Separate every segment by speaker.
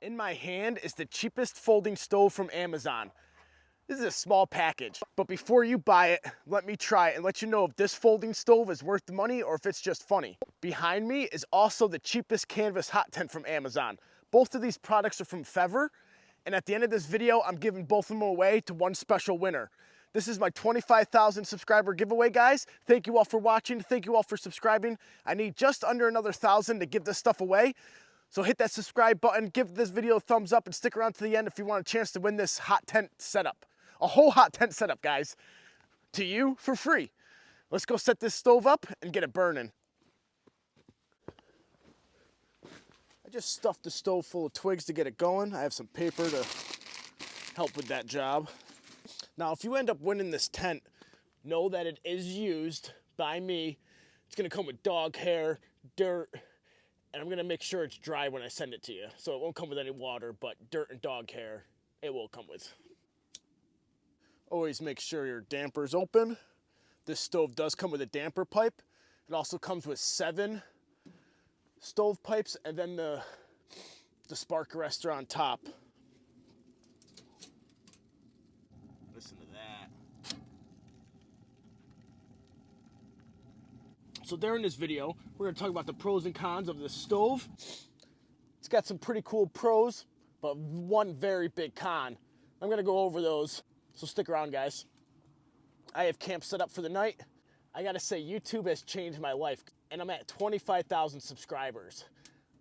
Speaker 1: In my hand is the cheapest folding stove from Amazon. This is a small package, but before you buy it, let me try it and let you know if this folding stove is worth the money or if it's just funny. Behind me is also the cheapest canvas hot tent from Amazon. Both of these products are from Vevor, and at the end of this video, I'm giving both of them away to one special winner. This is my 25,000 subscriber giveaway, guys. Thank you all for watching. Thank you all for subscribing. I need just under another 1,000 to give this stuff away. So hit that subscribe button, give this video a thumbs up, and stick around to the end if you want a chance to win this hot tent setup. A whole hot tent setup, guys, to you for free. Let's go set this stove up and get it burning. I just stuffed the stove full of twigs to get it going. I have some paper to help with that job. Now, if you end up winning this tent, know that it is used by me. It's gonna come with dog hair, dirt, and I'm gonna make sure it's dry when I send it to you. So it won't come with any water, but dirt and dog hair, it will come with. Always make sure your damper's open. This stove does come with a damper pipe. It also comes with 7 stove pipes and then the spark arrestor on top. Listen to that. So there in this video, we're gonna talk about the pros and cons of this stove. It's got some pretty cool pros, but one very big con. I'm gonna go over those, so stick around, guys. I have camp set up for the night. I gotta say, YouTube has changed my life, and I'm at 25,000 subscribers.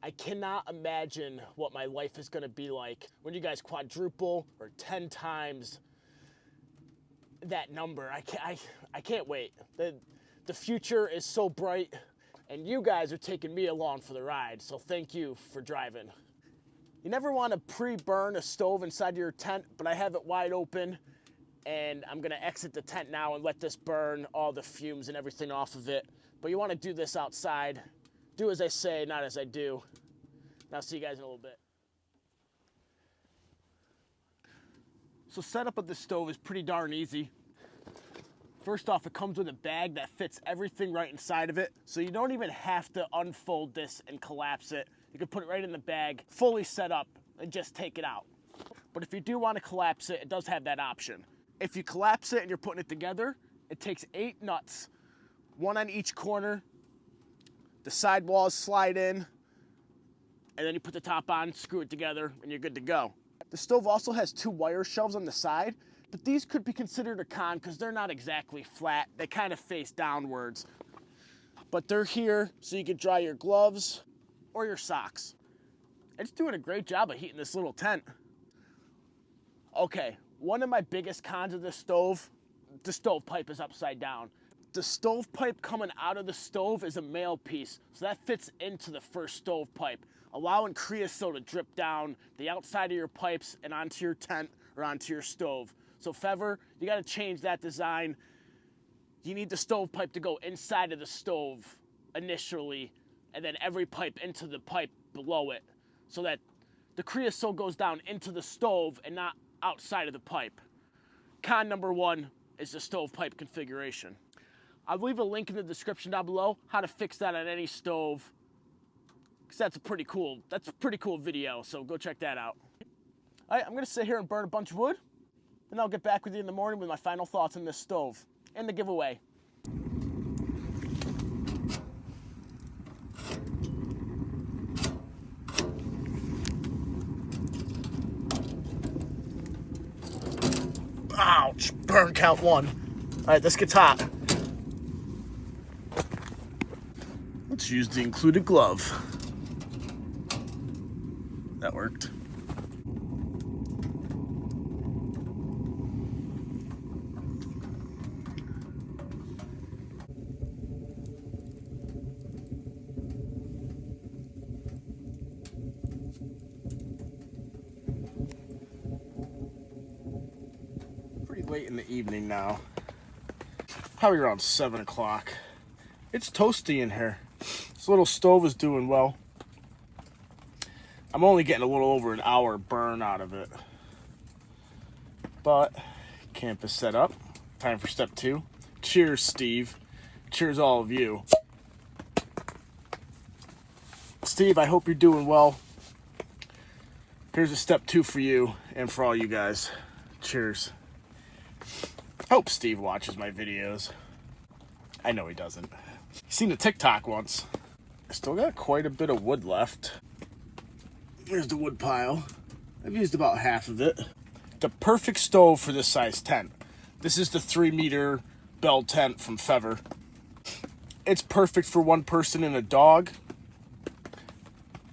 Speaker 1: I cannot imagine what my life is gonna be like when you guys quadruple or 10 times that number. I can't wait. The future is so bright, and you guys are taking me along for the ride, so thank you for driving. You never want to pre-burn a stove inside your tent, but I have it wide open, and I'm gonna exit the tent now and let this burn all the fumes and everything off of it. But you want to do this outside. Do as I say, not as I do. And I'll see you guys in a little bit. So setup of the stove is pretty darn easy. First off, it comes with a bag that fits everything right inside of it, so you don't even have to unfold this and collapse it. You can put it right in the bag, fully set up, and just take it out. But if you do want to collapse it, it does have that option. If you collapse it and you're putting it together, it takes 8 nuts, 1 on each corner. The side walls slide in, and then you put the top on, screw it together, and you're good to go. The stove also has 2 wire shelves on the side, but these could be considered a con because they're not exactly flat. They kind of face downwards. But they're here so you can dry your gloves or your socks. It's doing a great job of heating this little tent. Okay, one of my biggest cons of this stove, the stovepipe is upside down. The stovepipe coming out of the stove is a male piece, so that fits into the first stovepipe, allowing creosote to drip down the outside of your pipes and onto your tent or onto your stove. So Vevor, you gotta change that design. You need the stovepipe to go inside of the stove initially, and then every pipe into the pipe below it, so that the creosote goes down into the stove and not outside of the pipe. Con number 1 is the stovepipe configuration. I'll leave a link in the description down below how to fix that on any stove, because that's a pretty cool video, so go check that out. All right, I'm gonna sit here and burn a bunch of wood, and I'll get back with you in the morning with my final thoughts on this stove and the giveaway. Ouch, burn count 1. All right, this gets hot. Let's use the included glove. That worked. Pretty late in the evening now. Probably around 7 o'clock. It's toasty in here. This little stove is doing well. I'm only getting a little over an hour burn out of it. But camp is set up. Time for step 2. Cheers, Steve. Cheers, all of you. Steve, I hope you're doing well. Here's a step 2 for you and for all you guys. Cheers. Hope Steve watches my videos. I know he doesn't. He's seen a TikTok once. I still got quite a bit of wood left. Here's the wood pile. I've used about half of it. The perfect stove for this size tent. This is the 3-meter bell tent from Vevor. It's perfect for one person and a dog.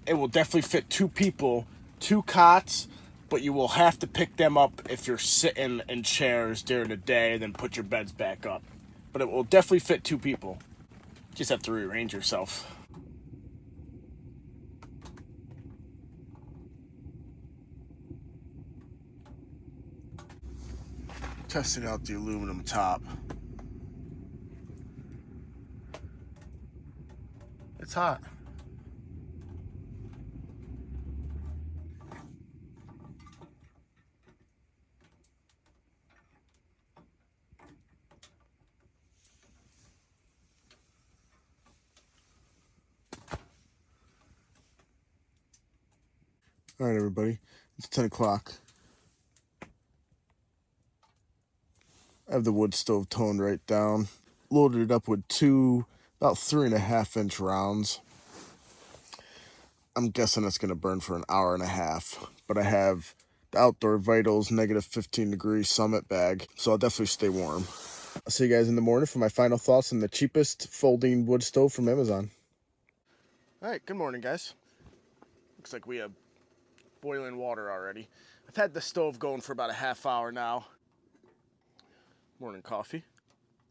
Speaker 1: It will definitely fit 2 people, 2 cots, but you will have to pick them up if you're sitting in chairs during the day and then put your beds back up. But it will definitely fit 2 people. Just have to rearrange yourself. Testing out the aluminum top. It's hot. All right, everybody, it's 10 o'clock. I have the wood stove toned right down. Loaded it up with 2 about 3.5-inch rounds. I'm guessing it's going to burn for an hour and a half, but I have the Outdoor Vitals negative 15 degree Summit bag, so I'll definitely stay warm. I'll see you guys in the morning for my final thoughts on the cheapest folding wood stove from Amazon. All right, good morning, guys. Looks like we have boiling water already. I've had the stove going for about a half hour now. Morning coffee.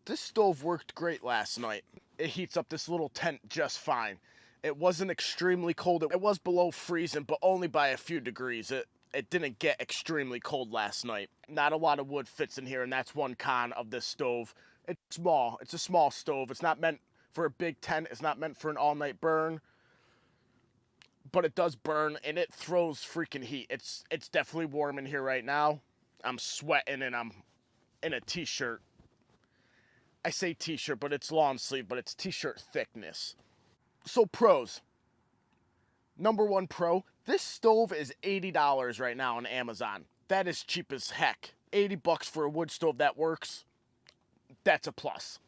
Speaker 1: This stove worked great last night. It heats up this little tent just fine. It wasn't extremely cold. It was below freezing, but only by a few degrees. It didn't get extremely cold last night. Not a lot of wood fits in here, and that's one con of this stove. It's small. It's a small stove. It's not meant for a big tent. It's not meant for an all-night burn. But it does burn, and it throws freaking heat. It's definitely warm in here right now. I'm sweating, and I'm in a t-shirt. I say t-shirt, but it's long sleeve, but it's t-shirt thickness. So pros. Number 1 pro, this stove is $80 right now on Amazon. That is cheap as heck. $80 for a wood stove that works. That's a plus.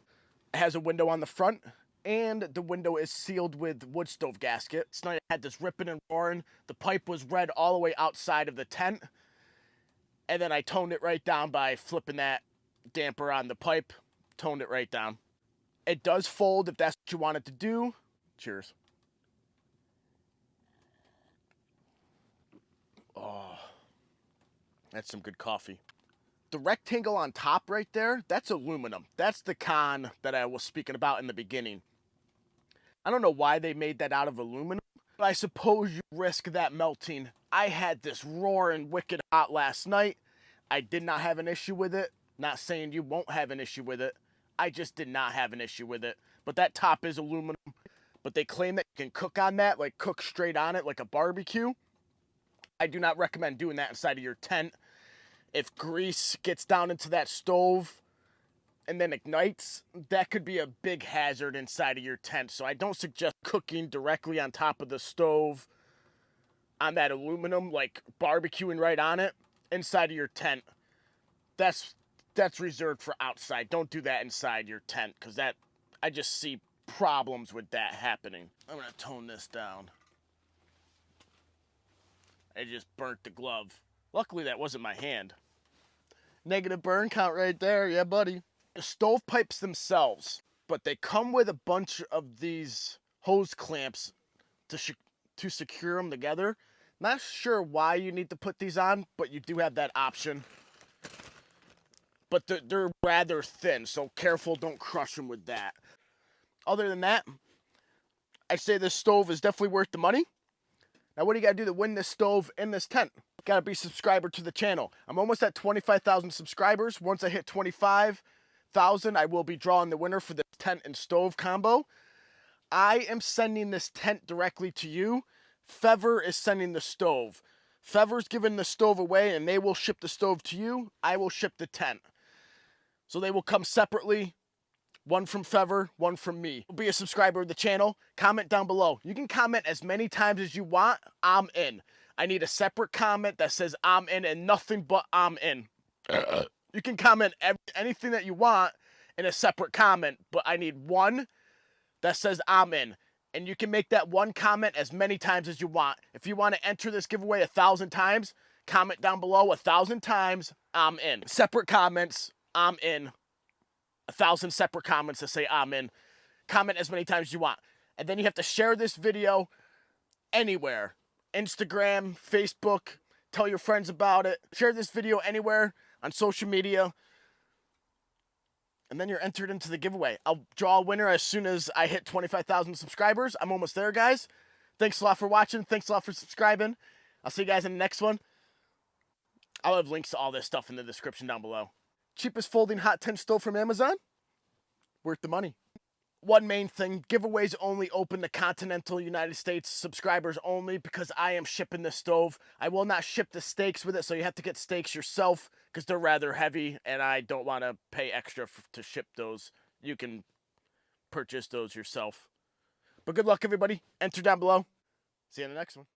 Speaker 1: It has a window on the front, and the window is sealed with wood stove gasket. It's not, it had this ripping and roaring. The pipe was red all the way outside of the tent. And then I toned it right down by flipping that damper on the pipe. Toned it right down. It does fold if that's what you want it to do. Cheers. Oh, that's some good coffee. The rectangle on top right there, that's aluminum. That's the con that I was speaking about in the beginning. I don't know why they made that out of aluminum. But I suppose you risk that melting. I had this roaring wicked hot last night. I did not have an issue with it. Not saying you won't have an issue with it. I just did not have an issue with it. But that top is aluminum. But they claim that you can cook on that, like cook straight on it like a barbecue. I do not recommend doing that inside of your tent. If grease gets down into that stove and then ignites, that could be a big hazard inside of your tent. So I don't suggest cooking directly on top of the stove on that aluminum, like barbecuing right on it inside of your tent. That's reserved for outside. Don't do that inside your tent, because that, I just see problems with that happening. I'm gonna tone this down. I just burnt the glove. Luckily that wasn't my hand. Negative burn count right there, yeah buddy. The stovepipes themselves, but they come with a bunch of these hose clamps to secure them together. Not sure why you need to put these on, but you do have that option. But they're rather thin, so careful, don't crush them with that. Other than that, I'd say this stove is definitely worth the money. Now, what do you got to do to win this stove in this tent? Got to be a subscriber to the channel. I'm almost at 25,000 subscribers. Once I hit 25,000, I will be drawing the winner for the tent and stove combo. I am sending this tent directly to you. Vevor is sending the stove. Vevor's giving the stove away, and they will ship the stove to you. I will ship the tent. So they will come separately. One from Vevor, one from me. Be a subscriber of the channel. Comment down below. You can comment as many times as you want. I'm in. I need a separate comment that says I'm in and nothing but I'm in. You can comment anything that you want in a separate comment, but I need one that says I'm in. And you can make that one comment as many times as you want. If you want to enter this giveaway 1,000 times, comment down below 1,000 times, I'm in. Separate comments, I'm in. 1,000 separate comments that say I'm in. Comment as many times as you want. And then you have to share this video anywhere. Instagram, Facebook, tell your friends about it. Share this video anywhere on social media. And then you're entered into the giveaway. I'll draw a winner as soon as I hit 25,000 subscribers. I'm almost there, guys. Thanks a lot for watching. Thanks a lot for subscribing. I'll see you guys in the next one. I'll have links to all this stuff in the description down below. Cheapest folding hot tent stove from Amazon? Worth the money. One main thing, giveaways only open to continental United States subscribers only because I am shipping the stove. I will not ship the stakes with it, so you have to get stakes yourself because they're rather heavy and I don't want to pay extra to ship those. You can purchase those yourself. But good luck, everybody. Enter down below. See you in the next one.